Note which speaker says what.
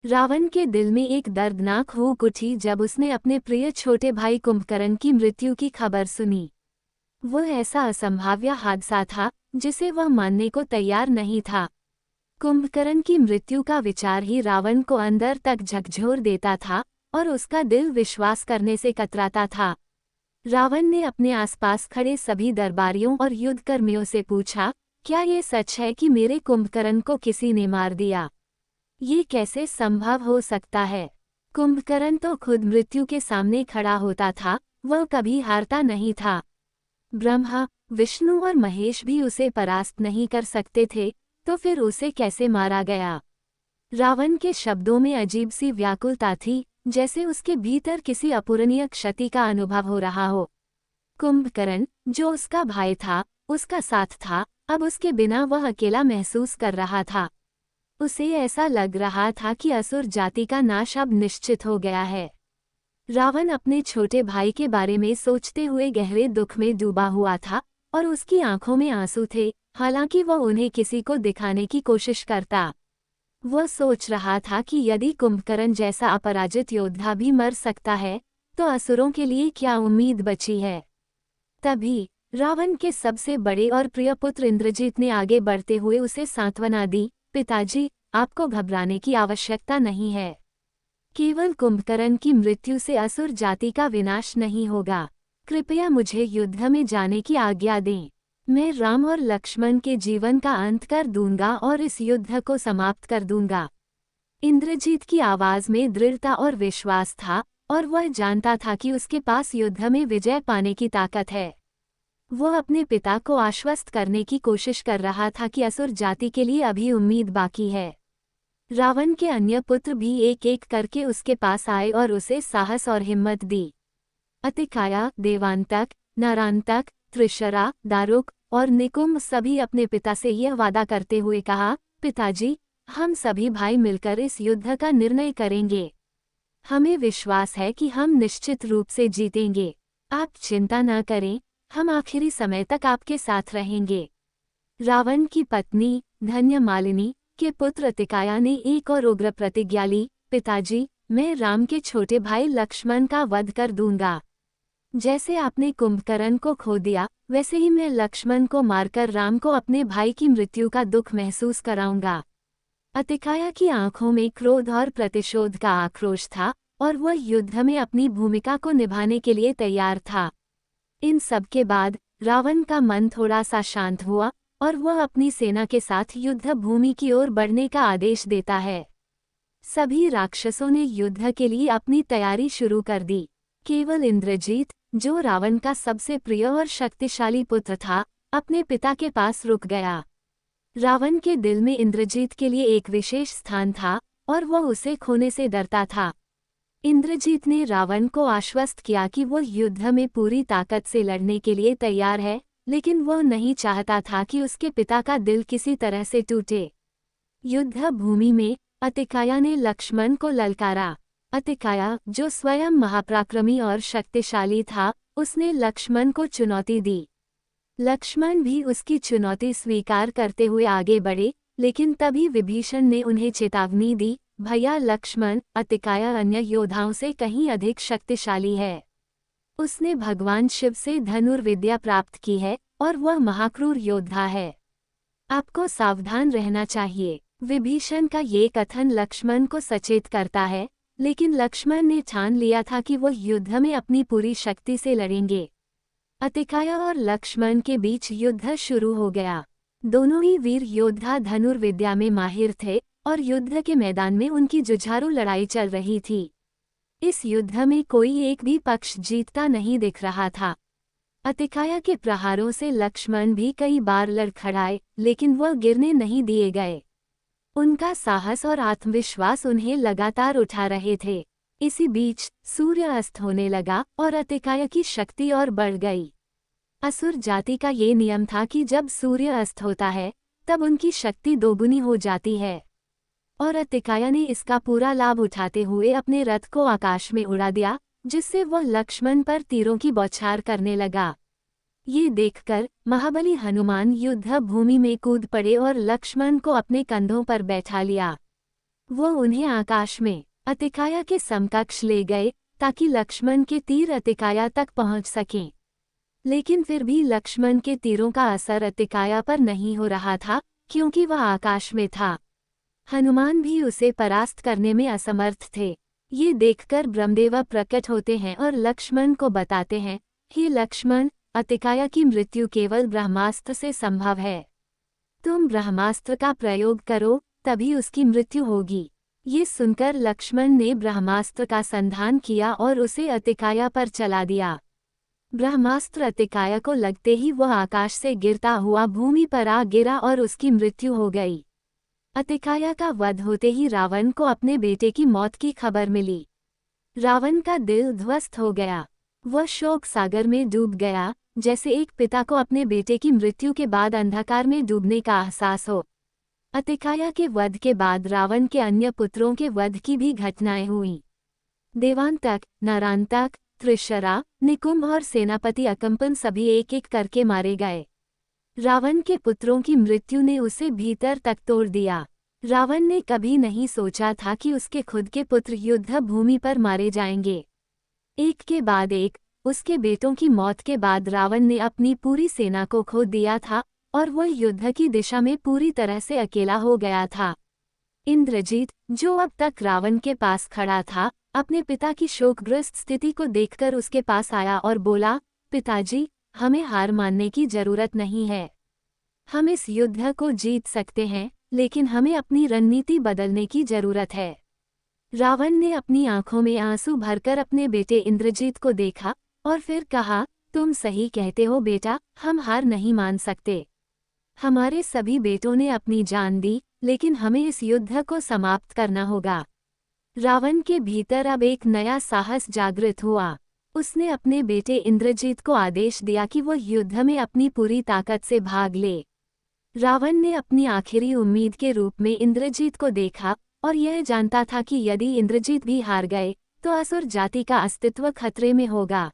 Speaker 1: रावण के दिल में एक दर्दनाक हुक उठी जब उसने अपने प्रिय छोटे भाई कुंभकर्ण की मृत्यु की खबर सुनी। वह ऐसा असंभाव्य हादसा था जिसे वह मानने को तैयार नहीं था। कुंभकर्ण की मृत्यु का विचार ही रावण को अंदर तक झकझोर देता था और उसका दिल विश्वास करने से कतराता था। रावण ने अपने आसपास खड़े सभी दरबारियों और युद्धकर्मियों से पूछा, क्या ये सच है कि मेरे कुंभकर्ण को किसी ने मार दिया? ये कैसे संभव हो सकता है? कुंभकर्ण तो खुद मृत्यु के सामने खड़ा होता था, वह कभी हारता नहीं था। ब्रह्मा, विष्णु और महेश भी उसे परास्त नहीं कर सकते थे, तो फिर उसे कैसे मारा गया? रावण के शब्दों में अजीब सी व्याकुलता थी, जैसे उसके भीतर किसी अपूरणीय क्षति का अनुभव हो रहा हो। कुंभकर्ण, जो उसका भाई था, उसका साथ था, अब उसके बिना वह अकेला महसूस कर रहा था। उसे ऐसा लग रहा था कि असुर जाति का नाश अब निश्चित हो गया है। रावण अपने छोटे भाई के बारे में सोचते हुए गहरे दुख में डूबा हुआ था और उसकी आंखों में आंसू थे, हालांकि वह उन्हें किसी को दिखाने की कोशिश करता। वह सोच रहा था कि यदि कुंभकर्ण जैसा अपराजित योद्धा भी मर सकता है, तो असुरों के लिए क्या उम्मीद बची है? तभी रावण के सबसे बड़े और प्रिय पुत्र इंद्रजीत ने आगे बढ़ते हुए उसे सांत्वना दी, पिताजी, आपको घबराने की आवश्यकता नहीं है। केवल कुंभकर्ण की मृत्यु से असुर जाति का विनाश नहीं होगा। कृपया मुझे युद्ध में जाने की आज्ञा दें। मैं राम और लक्ष्मण के जीवन का अंत कर दूंगा और इस युद्ध को समाप्त कर दूंगा। इंद्रजीत की आवाज में दृढ़ता और विश्वास था, और वह जानता था कि उसके पास युद्ध में विजय पाने की ताकत है। वह अपने पिता को आश्वस्त करने की कोशिश कर रहा था कि असुर जाति के लिए अभी उम्मीद बाकी है। रावण के अन्य पुत्र भी एक एक करके उसके पास आए और उसे साहस और हिम्मत दी। अतिकाया, देवांतक, नारांतक, त्रिशरा, दारुक और निकुंभ सभी अपने पिता से यह वादा करते हुए कहा, पिताजी, हम सभी भाई मिलकर इस युद्ध का निर्णय करेंगे। हमें विश्वास है कि हम निश्चित रूप से जीतेंगे। आप चिंता न करें, हम आखिरी समय तक आपके साथ रहेंगे। रावण की पत्नी धन्यमालिनी के पुत्र अतिकाया ने एक और उग्र प्रतिज्ञा ली, पिताजी, मैं राम के छोटे भाई लक्ष्मण का वध कर दूंगा। जैसे आपने कुंभकर्ण को खो दिया, वैसे ही मैं लक्ष्मण को मारकर राम को अपने भाई की मृत्यु का दुख महसूस कराऊंगा। अतिकाया की आंखों में क्रोध और प्रतिशोध का आक्रोश था, और वह युद्ध में अपनी भूमिका को निभाने के लिए तैयार था। इन सब के बाद रावण का मन थोड़ा सा शांत हुआ, और वह अपनी सेना के साथ युद्ध भूमि की ओर बढ़ने का आदेश देता है। सभी राक्षसों ने युद्ध के लिए अपनी तैयारी शुरू कर दी। केवल इंद्रजीत, जो रावण का सबसे प्रिय और शक्तिशाली पुत्र था, अपने पिता के पास रुक गया। रावण के दिल में इंद्रजीत के लिए एक विशेष स्थान था, और वह उसे खोने से डरता था। इंद्रजीत ने रावण को आश्वस्त किया कि वह युद्ध में पूरी ताकत से लड़ने के लिए तैयार है, लेकिन वह नहीं चाहता था कि उसके पिता का दिल किसी तरह से टूटे। युद्ध भूमि में अतिकाया ने लक्ष्मण को ललकारा। अतिकाया, जो स्वयं महापराक्रमी और शक्तिशाली था, उसने लक्ष्मण को चुनौती दी। लक्ष्मण भी उसकी चुनौती स्वीकार करते हुए आगे बढ़े, लेकिन तभी विभीषण ने उन्हें चेतावनी दी, भैया लक्ष्मण, अतिकाया अन्य योद्धाओं से कहीं अधिक शक्तिशाली है। उसने भगवान शिव से धनुर्विद्या प्राप्त की है, और वह महाक्रूर योद्धा है। आपको सावधान रहना चाहिए। विभीषण का ये कथन लक्ष्मण को सचेत करता है, लेकिन लक्ष्मण ने ठान लिया था कि वह युद्ध में अपनी पूरी शक्ति से लड़ेंगे। अतिकाया और लक्ष्मण के बीच युद्ध शुरू हो गया। दोनों ही वीर योद्धा धनुर्विद्या में माहिर थे, और युद्ध के मैदान में उनकी जुझारू लड़ाई चल रही थी। इस युद्ध में कोई एक भी पक्ष जीतता नहीं दिख रहा था। अतिकाया के प्रहारों से लक्ष्मण भी कई बार लड़खड़ाए, लेकिन वह गिरने नहीं दिए गए। उनका साहस और आत्मविश्वास उन्हें लगातार उठा रहे थे। इसी बीच सूर्य अस्त होने लगा, और अतिकाया की शक्ति और बढ़ गई। असुर जाति का ये नियम था कि जब सूर्य अस्त होता है, तब उनकी शक्ति दोगुनी हो जाती है। और अतिकाया ने इसका पूरा लाभ उठाते हुए अपने रथ को आकाश में उड़ा दिया, जिससे वह लक्ष्मण पर तीरों की बौछार करने लगा। ये देखकर महाबली हनुमान युद्ध भूमि में कूद पड़े और लक्ष्मण को अपने कंधों पर बैठा लिया। वो उन्हें आकाश में अतिकाया के समकक्ष ले गए ताकि लक्ष्मण के तीर अतिकाया तक पहुंच सकें। लेकिन फिर भी लक्ष्मण के तीरों का असर अतिकाया पर नहीं हो रहा था, क्योंकि वह आकाश में था। हनुमान भी उसे परास्त करने में असमर्थ थे। ये देखकर ब्रह्मदेव प्रकट होते हैं और लक्ष्मण को बताते हैं, हे लक्ष्मण, अतिकाया की मृत्यु केवल ब्रह्मास्त्र से संभव है। तुम ब्रह्मास्त्र का प्रयोग करो, तभी उसकी मृत्यु होगी। ये सुनकर लक्ष्मण ने ब्रह्मास्त्र का संधान किया और उसे अतिकाया पर चला दिया। ब्रह्मास्त्र अतिकाया को लगते ही वह आकाश से गिरता हुआ भूमि पर आ गिरा और उसकी मृत्यु हो गई। अतिकाया का वध होते ही रावण को अपने बेटे की मौत की खबर मिली। रावण का दिल ध्वस्त हो गया। वह शोक सागर में डूब गया, जैसे एक पिता को अपने बेटे की मृत्यु के बाद अंधकार में डूबने का एहसास हो। अतिकाया के वध के बाद रावण के अन्य पुत्रों के वध की भी घटनाएं हुईं। देवांतक, नरांतक, त्रिशरा, निकुंभ और सेनापति अकंपन सभी एक एक करके मारे गए। रावण के पुत्रों की मृत्यु ने उसे भीतर तक तोड़ दिया। रावण ने कभी नहीं सोचा था कि उसके खुद के पुत्र युद्ध भूमि पर मारे जाएंगे। एक के बाद एक, उसके बेटों की मौत के बाद रावण ने अपनी पूरी सेना को खो दिया था और वह युद्ध की दिशा में पूरी तरह से अकेला हो गया था। इंद्रजीत, जो अब तक रावण के पास खड़ा था, अपने पिता की शोकग्रस्त स्थिति को देखकर उसके पास आया और बोला, पिताजी, हमें हार मानने की जरूरत नहीं है। हम इस युद्ध को जीत सकते हैं, लेकिन हमें अपनी रणनीति बदलने की जरूरत है। रावण ने अपनी आंखों में आंसू भरकर अपने बेटे इंद्रजीत को देखा और फिर कहा, तुम सही कहते हो बेटा, हम हार नहीं मान सकते। हमारे सभी बेटों ने अपनी जान दी, लेकिन हमें इस युद्ध को समाप्त करना होगा। रावण के भीतर अब एक नया साहस जागृत हुआ। उसने अपने बेटे इंद्रजीत को आदेश दिया कि वह युद्ध में अपनी पूरी ताकत से भाग ले। रावण ने अपनी आखिरी उम्मीद के रूप में इंद्रजीत को देखा और यह जानता था कि यदि इंद्रजीत भी हार गए तो असुर जाति का अस्तित्व खतरे में होगा।